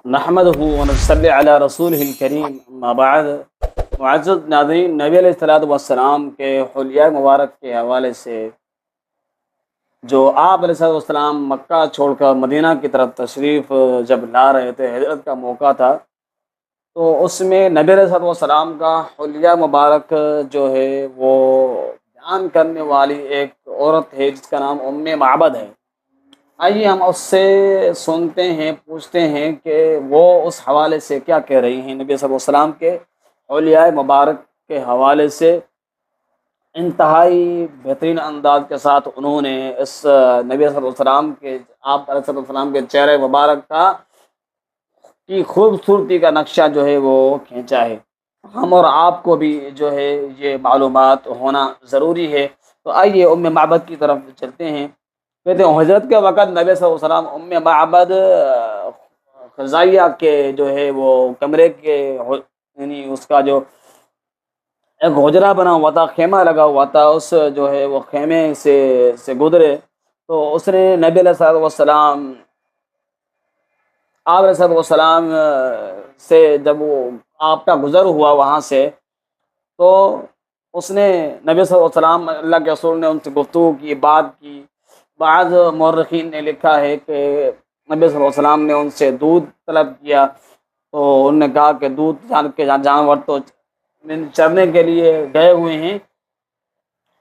نحمدہ ونصلی علی رسولہ الکریم اما بعد۔ معزز ناظرین، نبی علیہ الصلوۃ والسلام کے حلیہ مبارک کے حوالے سے جو آپ علیہ الصلوۃ والسلام مکہ چھوڑ کر مدینہ کی طرف تشریف جب لا رہے تھے، ہجرت کا موقع تھا، تو اس میں نبی علیہ الصلوۃ والسلام کا حلیہ مبارک جو ہے وہ بیان کرنے والی ایک عورت ہے جس کا نام ام معبد ہے۔ آئیے ہم اس سے سنتے ہیں، پوچھتے ہیں کہ وہ اس حوالے سے کیا کہہ رہی ہیں۔ نبی صلی اللہ علیہ وسلم کے اولیاء مبارک کے حوالے سے انتہائی بہترین انداز کے ساتھ انہوں نے اس نبی صلی اللہ علیہ وسلم کے آپ علیہ السلام کے چہرے مبارک کی خوبصورتی کا نقشہ جو ہے وہ کھینچا ہے۔ ہم اور آپ کو بھی جو ہے یہ معلومات ہونا ضروری ہے۔ تو آئیے ام معبد کی طرف چلتے ہیں۔ کہتے ہیں حضرت کے وقت نبی صلی اللہ علیہ وسلم ام معبد خزائیہ کے جو ہے وہ کمرے کے یعنی اس کا جو ایک حجرہ بنا ہوا تھا، خیمہ لگا ہوا تھا، اس جو ہے وہ خیمے سے گزرے تو اس نے نبی علیہ الصلوۃ والسلام آپ علیہ السلام سے جب وہ آپ کا گزر ہوا وہاں سے، تو اس نے نبی صلی اللہ علیہ وسلم اللہ کے رسول نے ان سے گفتگو کی، بات کی۔ بعض مورخین نے لکھا ہے کہ نبی صلی اللہ علیہ وسلم نے ان سے دودھ طلب کیا، تو انہوں نے کہا کہ دودھ جانور تو چرنے کے لیے گئے ہوئے ہیں۔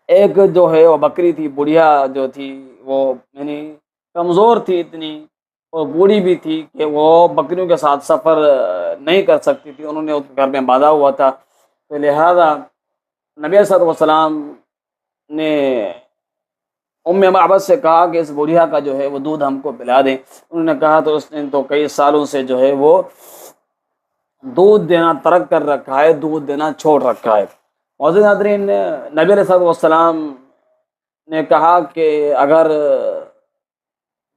ایک جو ہے وہ بکری تھی، بڑھیا جو تھی، وہ یعنی کمزور تھی اتنی اور بوڑھی بھی تھی کہ وہ بکریوں کے ساتھ سفر نہیں کر سکتی تھی، انہوں نے اس گھر میں باندھا ہوا تھا، تو لہذا نبی صلی اللہ علیہ وسلم نے ام معبد سے کہا کہ اس بڑھیا کا جو ہے وہ دودھ ہم کو پلا دیں۔ انہوں نے کہا تو اس نے تو کئی سالوں سے جو ہے وہ دودھ دینا ترک کر رکھا ہے، دودھ دینا چھوڑ رکھا ہے۔ معزز ناظرین، نبی علیہ السلام نے کہا کہ اگر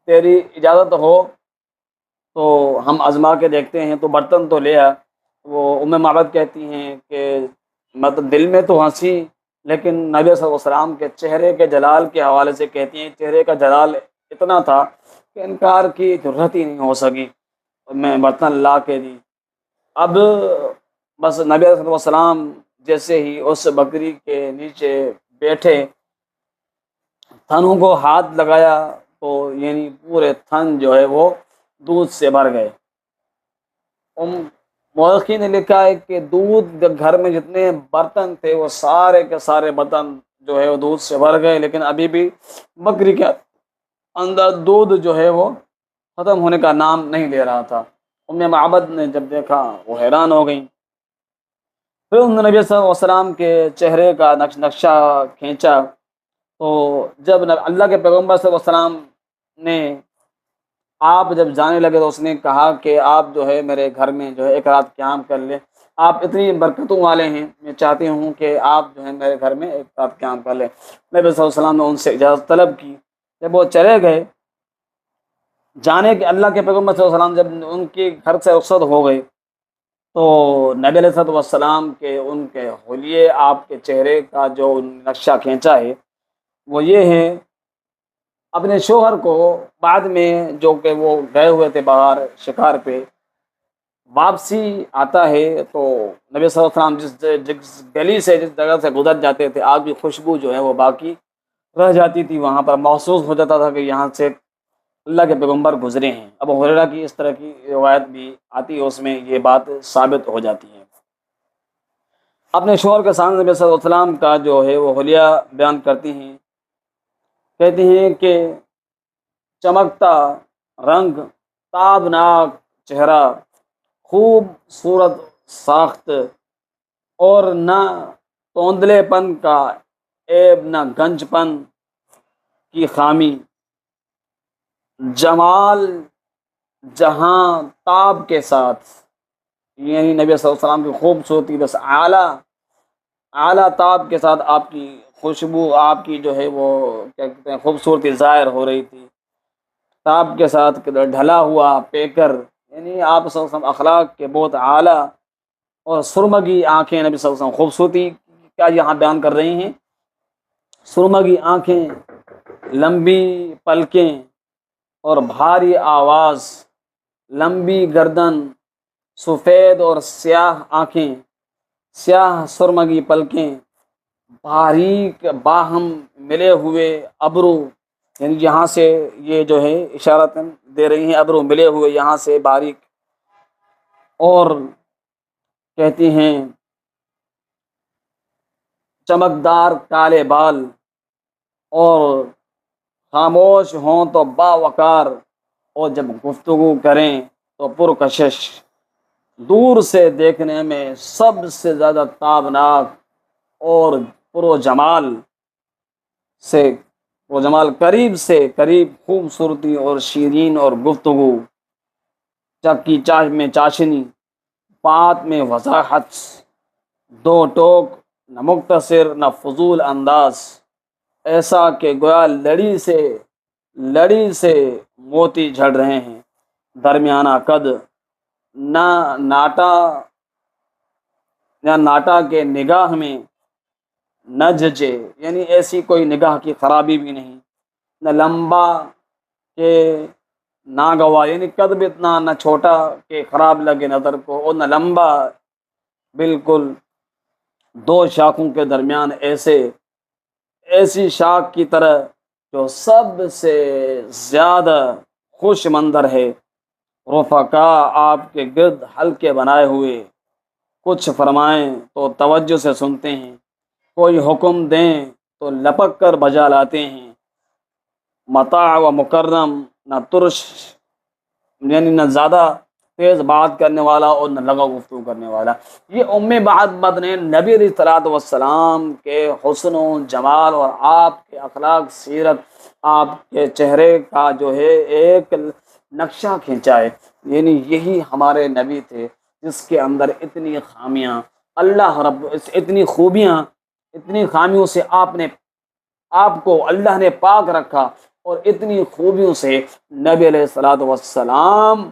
تیری اجازت ہو تو ہم آزما کے دیکھتے ہیں، تو برتن تو لے آ۔ وہ ام معبد کہتی ہیں کہ مطلب دل میں تو ہنسی، لیکن نبی صلی اللہ علیہ وسلم کے چہرے کے جلال کے حوالے سے کہتی ہیں چہرے کا جلال اتنا تھا کہ انکار کی ضرورت ہی نہیں ہو سکی، میں برتن لا کے دی۔ اب بس نبی صلی اللہ علیہ وسلم جیسے ہی اس بکری کے نیچے بیٹھے، تھنوں کو ہاتھ لگایا تو یعنی پورے تھن جو ہے وہ دودھ سے بھر گئے۔ مورخین نے لکھا ہے کہ دودھ گھر میں جتنے برتن تھے وہ سارے کے سارے برتن جو ہے وہ دودھ سے بھر گئے، لیکن ابھی بھی بکری کے اندر دودھ جو ہے وہ ختم ہونے کا نام نہیں لے رہا تھا۔ ام معبد نے جب دیکھا وہ حیران ہو گئیں۔ پھر انہوں نے نبی صلی اللہ علیہ وسلم کے چہرے کا نقشہ کھینچا، تو جب اللہ کے پیغمبر صلی اللہ علیہ وسلم نے آپ جب جانے لگے تو اس نے کہا کہ آپ جو ہے میرے گھر میں جو ہے ایک رات قیام کر لیں، آپ اتنی برکتوں والے ہیں، میں چاہتی ہوں کہ آپ جو ہے میرے گھر میں ایک رات قیام کر لیں۔ نبی صلی اللہ علیہ وسلم نے ان سے اجازت طلب کی۔ جب وہ چلے گئے، جانے کہ اللہ کے پیغمبر صلی اللہ علیہ وسلم جب ان کے گھر سے رخصت ہو گئے، تو نبی علیہ الصلوۃ والسلام کے ان کے حلیے آپ کے چہرے کا جو نقشہ کھینچا ہے وہ یہ ہے۔ اپنے شوہر کو بعد میں جو کہ وہ گئے ہوئے تھے باہر شکار پہ، واپسی آتا ہے تو نبی صلی اللہ علیہ وسلم جس گلی سے جس جگہ سے گزر جاتے تھے، آج بھی خوشبو جو ہے وہ باقی رہ جاتی تھی، وہاں پر محسوس ہو جاتا تھا کہ یہاں سے اللہ کے پیغمبر گزرے ہیں۔ ابو ہریرہ کی اس طرح کی روایت بھی آتی ہے، اس میں یہ بات ثابت ہو جاتی ہے۔ اپنے شوہر کے سامنے نبی صلی اللہ علیہ وسلم کا جو ہے وہ حلیہ بیان کرتی ہیں، کہتی ہیں کہ چمکتا رنگ، تابناک چہرہ، خوبصورت ساخت، اور نہ توندلے پن کا عیب نہ گنج پن کی خامی، جمال جہاں تاب کے ساتھ، یعنی نبی صلی اللہ علیہ وسلم کی خوبصورتی بس اعلیٰ تاب کے ساتھ آپ کی خوشبو، آپ کی جو ہے وہ کیا کہتے ہیں خوبصورتی ظاہر ہو رہی تھی، تاب کے ساتھ ڈھلا ہوا پیکر، یعنی آپ صلی اللہ علیہ وسلم اخلاق کے بہت اعلیٰ، اور سرمگی آنکھیں، نبی صلی اللہ علیہ وسلم خوبصورتی کیا یہاں بیان کر رہی ہیں، سرمگی آنکھیں، لمبی پلکیں اور بھاری آواز، لمبی گردن، سفید اور سیاہ آنکھیں، سیاہ سرمگی پلکیں، باریک باہم ملے ہوئے ابرو، یعنی یہاں سے یہ جو ہے اشارتاً دے رہی ہیں ابرو ملے ہوئے یہاں سے باریک، اور کہتی ہیں چمکدار کالے بال، اور خاموش ہوں تو باوقار، اور جب گفتگو کریں تو پرکشش، دور سے دیکھنے میں سب سے زیادہ تابناک اور پرو جمال سے وہ جمال، قریب سے قریب خوبصورتی اور شیرین اور گفتگو، چکی چاش میں چاشنی، بات میں وضاحت، دو ٹوک، نہ مختصر نہ فضول انداز، ایسا کہ گویا لڑی سے موتی جھڑ رہے ہیں، درمیانہ قد، نہ ناٹا یا ناٹا کے نگاہ میں نہ جھجے، یعنی ایسی کوئی نگاہ کی خرابی بھی نہیں، نہ لمبا کہ ناگوا، یعنی قد بھی اتنا نہ چھوٹا کہ خراب لگے نظر کو، اور نہ لمبا بالکل دو شاخوں کے درمیان ایسی شاخ کی طرح جو سب سے زیادہ خوش منظر ہے، رفقا آپ کے گرد حلقے بنائے ہوئے، کچھ فرمائیں تو توجہ سے سنتے ہیں، کوئی حکم دیں تو لپک کر بجا لاتے ہیں، مطاع و مکرم، نہ ترش یعنی نہ زیادہ تیز بات کرنے والا اور نہ لغو گفتگو کرنے والا۔ یہ بعد نے نبی علیہ الصلوۃ والسلام کے حسن و جمال اور آپ کے اخلاق، سیرت، آپ کے چہرے کا جو ہے ایک نقشہ کھینچا ہے، یعنی یہی ہمارے نبی تھے جس کے اندر اتنی خامیاں، اتنی خوبیاں، اتنی خامیوں سے آپ کو اللہ نے پاک رکھا، اور اتنی خوبیوں سے نبی علیہ الصلوۃ والسلام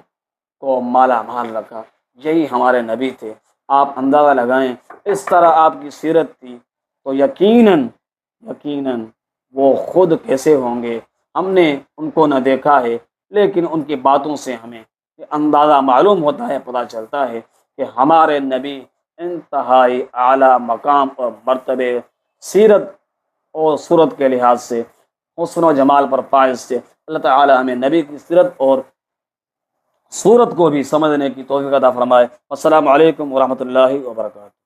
کو مالا مال رکھا۔ یہی ہمارے نبی تھے۔ آپ اندازہ لگائیں اس طرح آپ کی سیرت تھی تو یقیناً وہ خود کیسے ہوں گے۔ ہم نے ان کو نہ دیکھا ہے، لیکن ان کی باتوں سے ہمیں یہ اندازہ معلوم ہوتا ہے، پتہ چلتا ہے کہ ہمارے نبی انتہائی اعلیٰ مقام اور مرتبے، سیرت اور صورت کے لحاظ سے حسن و جمال پر فائز تھے۔ اللہ تعالی ہمیں نبی کی سیرت اور صورت کو بھی سمجھنے کی توفیق عطا فرمائے۔ السلام علیکم ورحمۃ اللہ وبرکاتہ۔